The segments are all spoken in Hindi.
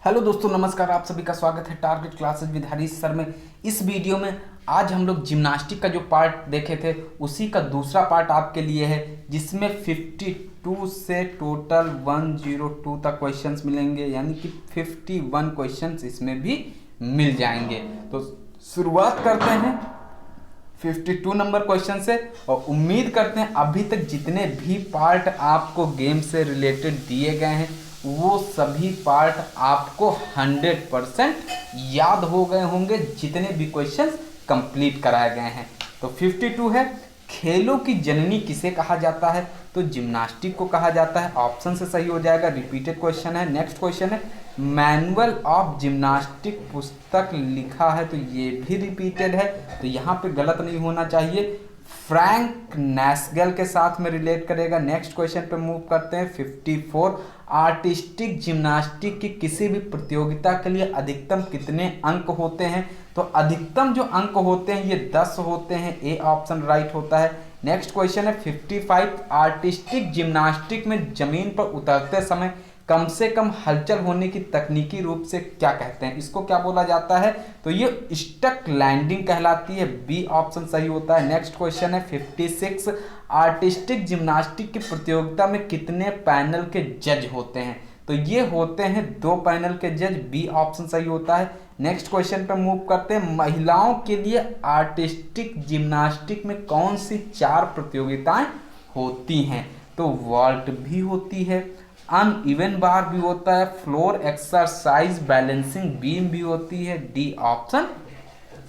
हेलो दोस्तों, नमस्कार। आप सभी का स्वागत है target classes with Harish sir में। इस वीडियो में आज हम लोग जिम्नास्टिक का जो पार्ट देखे थे उसी का दूसरा पार्ट आपके लिए है, जिसमें 52 से टोटल 102 तक क्वेश्चंस मिलेंगे, यानी कि 51 क्वेश्चंस इसमें भी मिल जाएंगे। तो शुरुआत करते हैं 52 नंबर क्वेश्चन से और उम्मीद करते हैं अभी तक जितने भी पार्ट आपको गेम से रिलेटेड दिए गए हैं वो सभी पार्ट आपको 100% याद हो गए होंगे, जितने भी क्वेश्चंस कंप्लीट कराए गए हैं। तो 52 है, खेलों की जननी किसे कहा जाता है? तो जिम्नास्टिक को कहा जाता है। ऑप्शन से सही हो जाएगा, रिपीटेड क्वेश्चन है। नेक्स्ट क्वेश्चन है, मैनुअल ऑफ जिम्नास्टिक पुस्तक लिखा है, तो ये भी रिपीटेड है, तो यहाँ पे गलत नहीं होना चाहिए। फ्रैंक नैस्गेल के साथ में रिलेट करेगा। नेक्स्ट क्वेश्चन पे मूव करते हैं 54, आर्टिस्टिक जिम्नास्टिक की किसी भी प्रतियोगिता के लिए अधिकतम कितने अंक होते हैं? तो अधिकतम जो अंक होते हैं ये 10 होते हैं, ए ऑप्शन राइट होता है। नेक्स्ट क्वेश्चन है 55, आर्टिस्टिक जिम्नास्टिक में जमीन पर उतरते समय कम से कम हलचल होने की तकनीकी रूप से क्या कहते हैं? इसको क्या बोला जाता है? तो ये स्टक लैंडिंग कहलाती है, बी ऑप्शन सही होता है। नेक्स्ट क्वेश्चन है 56, आर्टिस्टिक जिम्नास्टिक की प्रतियोगिता में कितने पैनल के जज होते हैं? तो ये होते हैं 2 पैनल के जज, बी ऑप्शन सही होता है। नेक्स्ट क्वेश्चन पे मूव करते हैं, महिलाओं के लिए आर्टिस्टिक जिम्नास्टिक में कौन सी 4 प्रतियोगिताएं होती हैं? तो वॉल्ट भी होती है, अनइवन बार भी होता है, फ्लोर एक्सरसाइज बैलेंसिंग बीम भी होती है, डी ऑप्शन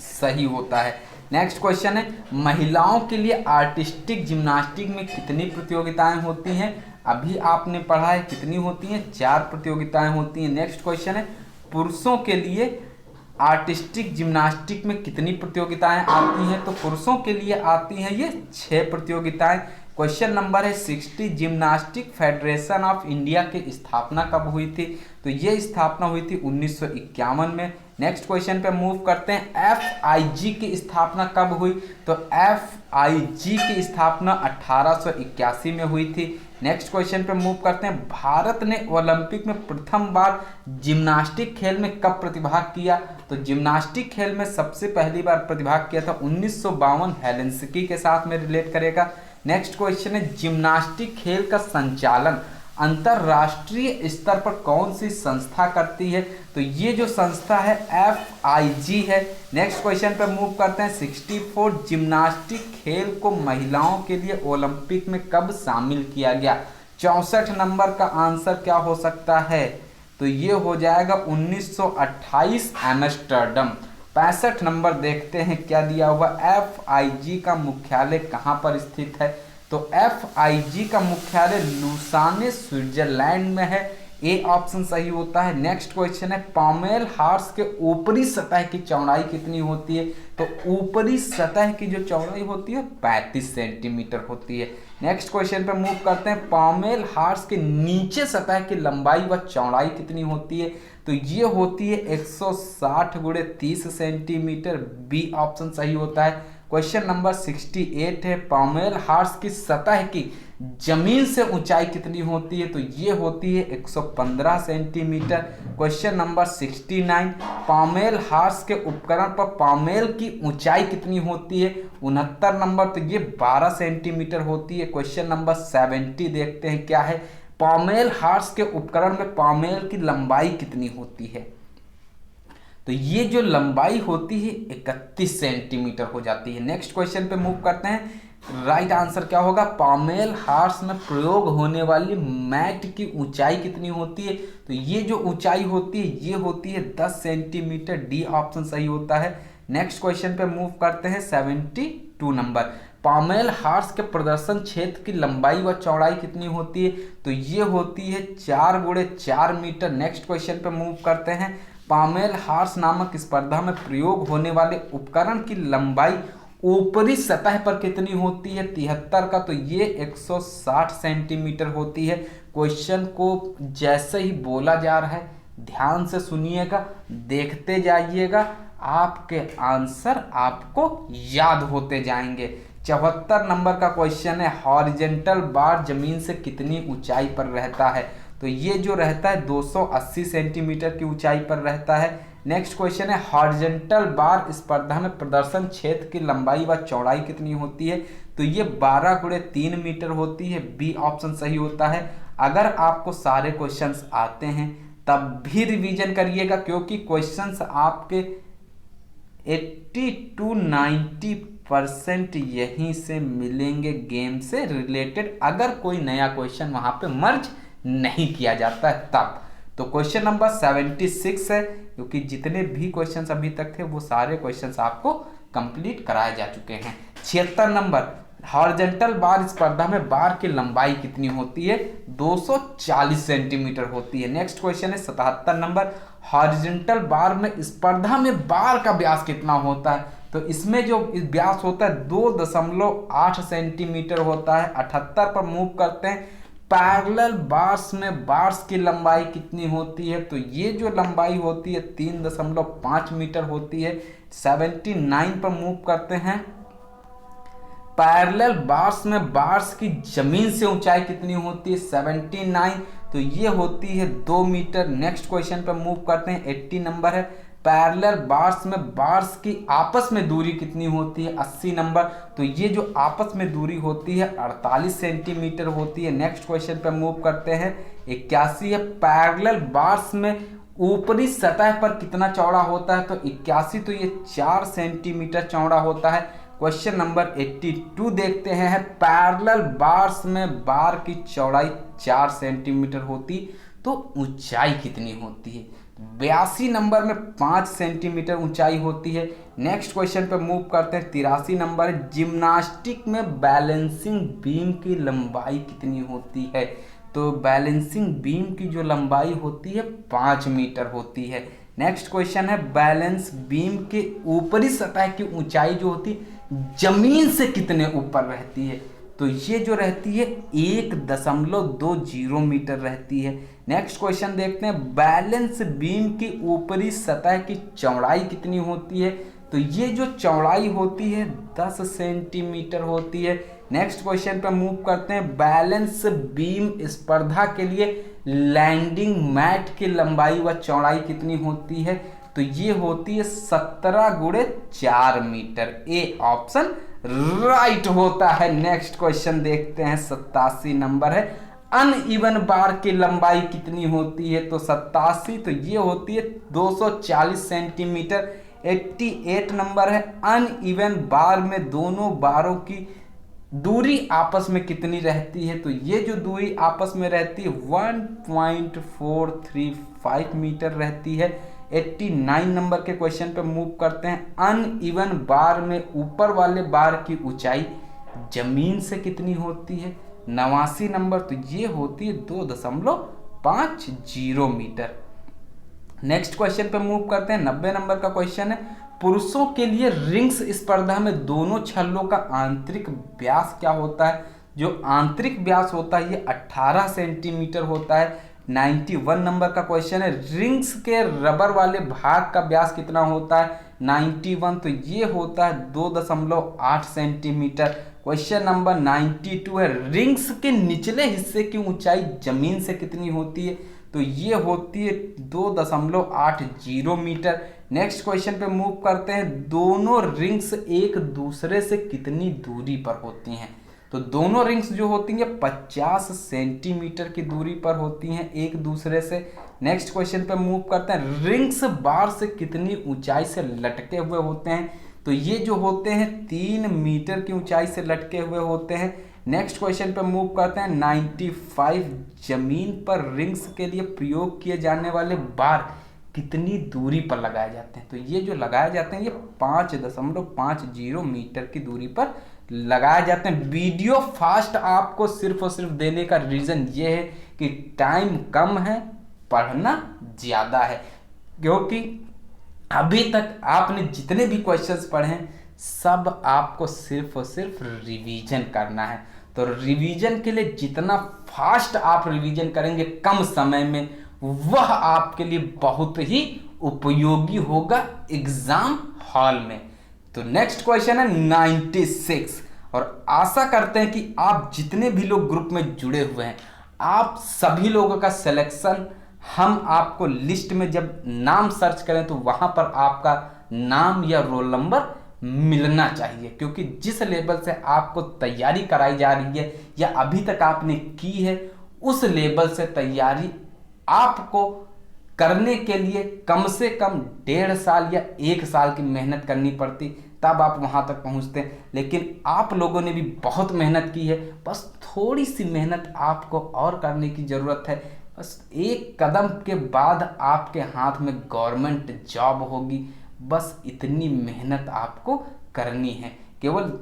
सही होता है। नेक्स्ट क्वेश्चन है, महिलाओं के लिए आर्टिस्टिक जिम्नास्टिक में कितनी प्रतियोगिताएं होती हैं? अभी आपने पढ़ा है कितनी होती हैं, 4 प्रतियोगिताएं होती हैं। नेक्स्ट क्वेश्चन है, पुरुषों के लिए आर्टिस्टिक जिम्नास्टिक में कितनी प्रतियोगिताएं आती हैं? तो पुरुषों के लिए आती हैं ये 6 प्रतियोगिताएं। क्वेश्चन नंबर है 60, जिम्नास्टिक फेडरेशन ऑफ इंडिया की स्थापना कब हुई थी? तो ये स्थापना हुई थी 1951 में। नेक्स्ट क्वेश्चन पे मूव करते हैं, FIG की स्थापना कब हुई? तो FIG की स्थापना 1881 में हुई थी। नेक्स्ट क्वेश्चन पे मूव करते हैं, भारत ने ओलंपिक में प्रथम बार जिम्नास्टिक खेल में कब प्रतिभाग किया? तो जिम्नास्टिक खेल में सबसे पहली बार प्रतिभाग किया था 1952, हेलेंसिकी के साथ में रिलेट करेगा। नेक्स्ट क्वेश्चन है, जिम्नास्टिक खेल का संचालन अंतरराष्ट्रीय स्तर पर कौन सी संस्था करती है? तो ये जो संस्था है FIG है। नेक्स्ट क्वेश्चन पे मूव करते हैं 64, जिम्नास्टिक खेल को महिलाओं के लिए ओलंपिक में कब शामिल किया गया? 64 नंबर का आंसर क्या हो सकता है? तो ये हो जाएगा 1928 एम्स्टर्डम। 65 नंबर देखते हैं क्या दिया हुआ, FIG का मुख्यालय कहाँ पर स्थित है? तो FIG का मुख्यालय लुसाने स्विट्जरलैंड में है, ए ऑप्शन सही होता है। नेक्स्ट क्वेश्चन है, पामेल हार्स के ऊपरी सतह की चौड़ाई कितनी होती है? तो ऊपरी सतह की जो चौड़ाई होती है 35 सेंटीमीटर होती है। नेक्स्ट क्वेश्चन पे मूव करते हैं, पामेल हार्स के नीचे सतह की लंबाई व चौड़ाई कितनी होती है? तो ये होती है 160 गुणे 30 सेंटीमीटर, बी ऑप्शन सही होता है। क्वेश्चन नंबर 68 है, पामेल हार्स की सतह की जमीन से ऊंचाई कितनी होती है? तो ये होती है 115 centimetre. Question number 69, pommel horse के उपकरण पर पामेल की ऊंचाई कितनी होती है? 69 नंबर, तो ये 12 सेंटीमीटर होती है। क्वेश्चन नंबर 70 देखते हैं क्या है, पामेल हार्स के उपकरण में पामेल की लंबाई कितनी होती है? तो ये जो लंबाई होती है 31 सेंटीमीटर हो जाती है। नेक्स्ट क्वेश्चन पे मूव करते हैं, राइट आंसर क्या होगा, पामेल हार्स में प्रयोग होने वाली मैट की ऊंचाई कितनी होती है? तो ये जो ऊंचाई होती है ये होती है 10 सेंटीमीटर, डी ऑप्शन सही होता है। नेक्स्ट क्वेश्चन पे मूव करते हैं 72 नंबर, पामेल हार्स के प्रदर्शन क्षेत्र की लंबाई व चौड़ाई कितनी होती है? तो ये होती है 4 गुणे 4 मीटर। नेक्स्ट क्वेश्चन पे मूव करते हैं, पामेल हार्स नामक स्पर्धा में प्रयोग होने वाले उपकरण की लंबाई ऊपरी सतह पर कितनी होती है? 73 का, तो ये 160 सेंटीमीटर होती है। क्वेश्चन को जैसे ही बोला जा रहा है ध्यान से सुनिएगा, देखते जाइएगा, आपके आंसर आपको याद होते जाएंगे। 74 नंबर का क्वेश्चन है, हॉरिजेंटल बार जमीन से कितनी ऊंचाई पर रहता है? तो ये जो रहता है 280 सेंटीमीटर की ऊंचाई पर रहता है। नेक्स्ट क्वेश्चन है हॉरिजॉन्टल बार स्पर्धा में प्रदर्शन क्षेत्र की लंबाई व चौड़ाई कितनी होती है? तो ये 12 × 3 मीटर होती है। बी ऑप्शन सही होता है। अगर आपको सारे क्वेश्चंस आते हैं तब भी रिवीजन करिएगा, क्योंकि क्वेश्चंस आपके 80 to 90% यहीं से मिलेंगे गेम से रिलेटेड, अगर कोई नया क्वेश्चन वहां पे मर्ज नहीं किया जाता है तब। तो क्वेश्चन नंबर 76 है, क्योंकि जितने भी क्वेश्चंस अभी तक थे वो सारे क्वेश्चंस आपको कंप्लीट कराए जा चुके हैं। 76 नंबर, हॉरिजॉन्टल बार स्पर्धा में बार की लंबाई कितनी होती है? 240 सेंटीमीटर होती है। नेक्स्ट क्वेश्चन है 77 नंबर, हॉरिजॉन्टल बार में स्पर्धा में बार का व्यास कितना होता है? तो इसमें जो व्यास होता है 2.8 सेंटीमीटर होता है। 78 पर मूव करते हैं, पैरेलल बार्स में बार्स की लंबाई कितनी होती है? तो ये जो लंबाई होती है 3.5 मीटर होती है। 79 पर मूव करते हैं, पैरेलल बार्स में बार्स की जमीन से ऊंचाई कितनी होती है? 79, तो ये होती है 2 मीटर। नेक्स्ट क्वेश्चन पर मूव करते हैं, 80 नंबर है, पैरेलल बार्स में बार्स की आपस में दूरी कितनी होती है? 80 नंबर, तो ये जो आपस में दूरी होती है 48 सेंटीमीटर होती है। नेक्स्ट क्वेश्चन पर मूव करते हैं, 81 है, पैरेलल बार्स में ऊपरी सतह पर कितना चौड़ा होता है? तो 81, तो ये 4 सेंटीमीटर चौड़ा होता है। क्वेश्चन नंबर 82 देखते हैं, पैरेलल बार्स में बार की चौड़ाई 4 सेंटीमीटर होती, तो ऊंचाई कितनी होती है? 82 नंबर में 5 सेंटीमीटर ऊंचाई होती है। नेक्स्ट क्वेश्चन पे मूव करते हैं, 83 नंबर, जिम्नास्टिक में बैलेंसिंग बीम की लंबाई कितनी होती है? तो बैलेंसिंग बीम की जो लंबाई होती है 5 मीटर होती है। नेक्स्ट क्वेश्चन है, बैलेंस बीम के ऊपरी सतह की ऊंचाई जो होती है जमीन से कितने ऊपर रहती है? तो ये जो रहती है 1.20 मीटर रहती है। नेक्स्ट क्वेश्चन देखते हैं, बैलेंस बीम की ऊपरी सतह की चौड़ाई कितनी होती है? तो ये जो चौड़ाई होती है 10 सेंटीमीटर होती है। नेक्स्ट क्वेश्चन पर मूव करते हैं, बैलेंस बीम स्पर्धा के लिए लैंडिंग मैट की लंबाई व चौड़ाई कितनी होती है? तो ये होती है 17 × 4 मीटर। ए ऑप्शन राइट होता है। नेक्स्ट क्वेश्चन देखते हैं, 87 नंबर है, अनइवन बार की लंबाई कितनी होती है? तो 87, तो ये होती है 240 सेंटीमीटर। 88 नंबर है, अनइवन बार में दोनों बारों की दूरी आपस में कितनी रहती है? तो ये जो दूरी आपस में रहती है 1.435 मीटर रहती है। 89 नंबर के क्वेश्चन पे मूव करते हैं, अनइवन बार में ऊपर वाले बार की ऊंचाई जमीन से कितनी होती है? 89 नंबर, तो ये होती है 2.50 मीटर। नेक्स्ट क्वेश्चन पे मूव करते हैं, 90 नंबर का क्वेश्चन है, पुरुषों के लिए रिंग्स स्पर्धा में दोनों छल्लों का आंतरिक व्यास क्या होता है? जो आंतरिक व्यास होता है ये 18 सेंटीमीटर होता है। 91 नंबर का क्वेश्चन है, रिंग्स के रबर वाले भाग का व्यास कितना होता है? 91, तो ये होता है 2.8 सेंटीमीटर। क्वेश्चन नंबर 92 है, रिंग्स के निचले हिस्से की ऊंचाई जमीन से कितनी होती है? तो ये होती है 2.80 मीटर। नेक्स्ट क्वेश्चन पे मूव करते हैं, दोनों रिंग्स एक दूसरे से कितनी दूरी पर होती हैं? तो दोनों रिंग्स जो होती हैं 50 सेंटीमीटर की दूरी पर होती हैं एक दूसरे से। नेक्स्ट क्वेश्चन पे मूव करते हैं, रिंग्स बार से कितनी ऊंचाई से लटके हुए होते हैं? तो ये जो होते हैं 3 मीटर की ऊंचाई से लटके हुए होते हैं। नेक्स्ट क्वेश्चन पे मूव करते हैं, 95 जमीन पर रिंग्स के लिए प्रयोग किए जाने वाले बार कितनी दूरी पर लगाए जाते हैं? तो ये जो लगाए जाते हैं ये 5.50 मीटर की दूरी पर लगाए जाते हैं। वीडियो फास्ट आपको सिर्फ और सिर्फ देने का रीज़न ये है कि टाइम कम है, पढ़ना ज़्यादा है, क्योंकि अभी तक आपने जितने भी क्वेश्चंस पढ़े हैं सब आपको सिर्फ और सिर्फ रिवीजन करना है। तो रिवीजन के लिए जितना फास्ट आप रिवीजन करेंगे कम समय में, वह आपके लिए बहुत ही उपयोगी होगा एग्जाम हॉल में। तो नेक्स्ट क्वेश्चन है 96, और आशा करते हैं कि आप जितने भी लोग ग्रुप में जुड़े हुए हैं आप सभी लोगों का सिलेक्शन हम आपको लिस्ट में जब नाम सर्च करें तो वहां पर आपका नाम या रोल नंबर मिलना चाहिए, क्योंकि जिस लेवल से आपको तैयारी कराई जा रही है या अभी तक आपने की है उस लेवल से तैयारी आपको करने के लिए कम से कम 1.5 साल या 1 साल की मेहनत करनी पड़ती, तब आप वहां तक पहुंचते हैं। लेकिन आप लोगों ने भी बहुत मेहनत की है, बस थोड़ी सी मेहनत आपको और करने की ज़रूरत है। बस एक कदम के बाद आपके हाथ में गवर्नमेंट जॉब होगी, बस इतनी मेहनत आपको करनी है। केवल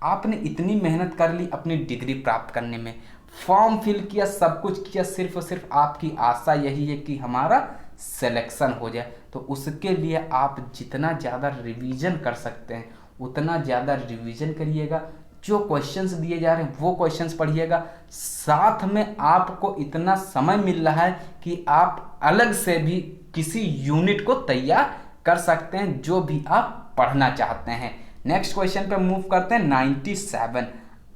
आपने इतनी मेहनत कर ली अपनी डिग्री प्राप्त करने में, फॉर्म फिल किया, सब कुछ किया, सिर्फ और सिर्फ आपकी आशा यही है कि हमारा सिलेक्शन हो जाए। तो उसके लिए आप जितना ज़्यादा रिवीजन कर सकते हैं उतना ज़्यादा रिवीजन करिएगा, जो क्वेश्चंस दिए जा रहे हैं वो क्वेश्चंस पढ़िएगा। साथ में आपको इतना समय मिल रहा है कि आप अलग से भी किसी यूनिट को तैयार कर सकते हैं जो भी आप पढ़ना चाहते हैं। नेक्स्ट क्वेश्चन पे मूव करते हैं। 97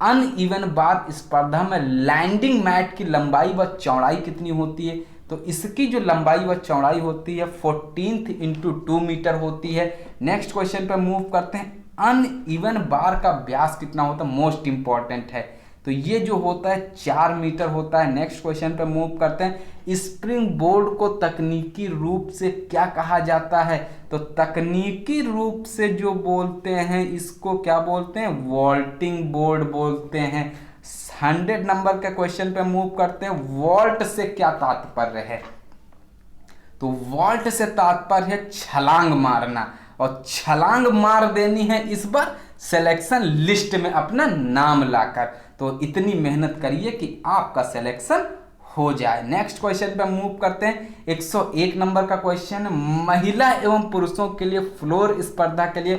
अनइवन बार स्पर्धा में लैंडिंग मैट की लंबाई व चौड़ाई कितनी होती है? तो इसकी जो लंबाई व चौड़ाई होती है 14 इंटू 2 मीटर होती है। नेक्स्ट क्वेश्चन पे मूव करते हैं। अनइवन बार का व्यास कितना होता है? मोस्ट इंपॉर्टेंट है, तो ये जो होता है 4 मीटर होता है। नेक्स्ट क्वेश्चन पे मूव करते हैं। स्प्रिंग बोर्ड को तकनीकी रूप से क्या कहा जाता है? तो तकनीकी रूप से जो बोलते हैं इसको क्या बोलते हैं? वॉल्टिंग बोर्ड बोलते हैं। 100 नंबर के क्वेश्चन पे मूव करते हैं। वॉल्ट से क्या तात्पर्य है? तो वॉल्ट से तात्पर्य है छलांग मारना, और छलांग मार देनी है इस बार सिलेक्शन लिस्ट में अपना नाम लाकर। तो इतनी मेहनत करिए कि आपका सिलेक्शन हो जाए। नेक्स्ट क्वेश्चन पे मूव करते हैं। 101 नंबर का क्वेश्चन है। महिला एवं पुरुषों के लिए फ्लोर स्पर्धा के लिए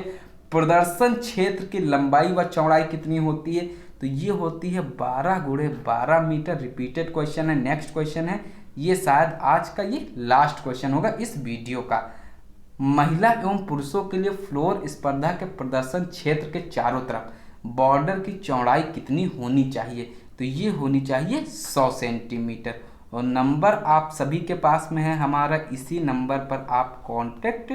प्रदर्शन क्षेत्र की लंबाई व चौड़ाई कितनी होती है? तो ये होती है 12 गुणे 12 मीटर। रिपीटेड क्वेश्चन है। नेक्स्ट क्वेश्चन है, ये शायद आज का ये लास्ट क्वेश्चन होगा इस वीडियो का। महिला एवं पुरुषों के लिए फ्लोर स्पर्धा के प्रदर्शन क्षेत्र के चारों तरफ बॉर्डर की चौड़ाई कितनी होनी चाहिए? तो ये होनी चाहिए 100 सेंटीमीटर। और नंबर आप सभी के पास में है हमारा, इसी नंबर पर आप कांटेक्ट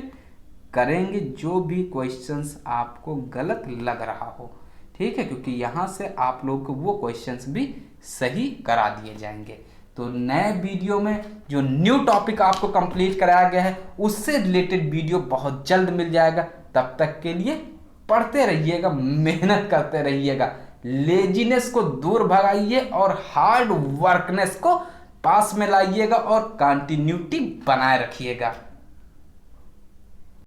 करेंगे जो भी क्वेश्चंस आपको गलत लग रहा हो, ठीक है, क्योंकि यहाँ से आप लोग को वो क्वेश्चंस भी सही करा दिए जाएंगे। तो नए वीडियो में जो न्यू टॉपिक आपको कंप्लीट कराया गया है उससे रिलेटेड वीडियो बहुत जल्द मिल जाएगा। तब तक के लिए पढ़ते रहिएगा, मेहनत करते रहिएगा, लेजीनेस को दूर भगाइए और हार्ड वर्कनेस को पास में लाइएगा और कंटिन्यूटी बनाए रखिएगा।